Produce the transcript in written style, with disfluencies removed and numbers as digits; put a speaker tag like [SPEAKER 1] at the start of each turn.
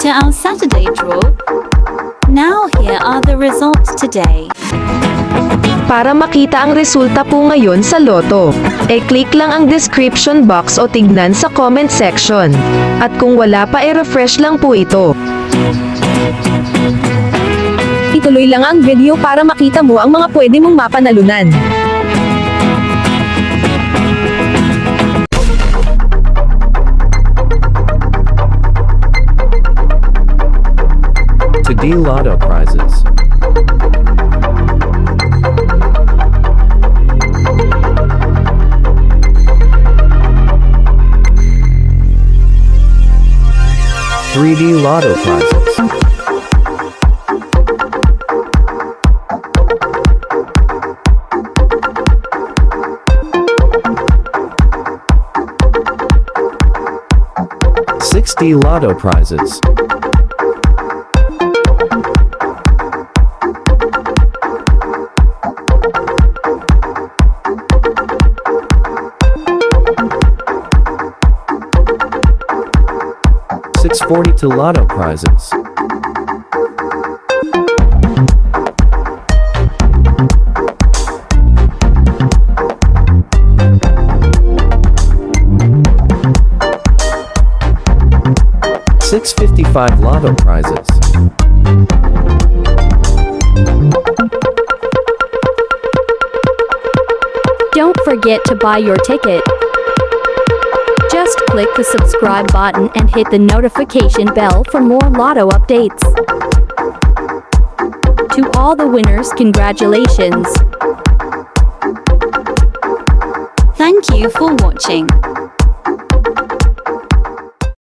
[SPEAKER 1] to our Saturday draw. Now here are the results today.
[SPEAKER 2] Para makita ang resulta po ngayon sa loto, click lang ang description box o tignan sa comment section. At kung wala pa refresh lang po ito. Ituloy lang ang video para makita mo ang mga pwede mong mapanalunan.
[SPEAKER 3] Today Lotto prizes. $3D Lotto prizes. $6D Lotto prizes. $642 Lotto prizes. $655 Lotto prizes.
[SPEAKER 4] Don't forget to buy your ticket. Just click the subscribe button and hit the notification bell for more Lotto updates. To all the winners, congratulations.
[SPEAKER 1] Thank you for watching.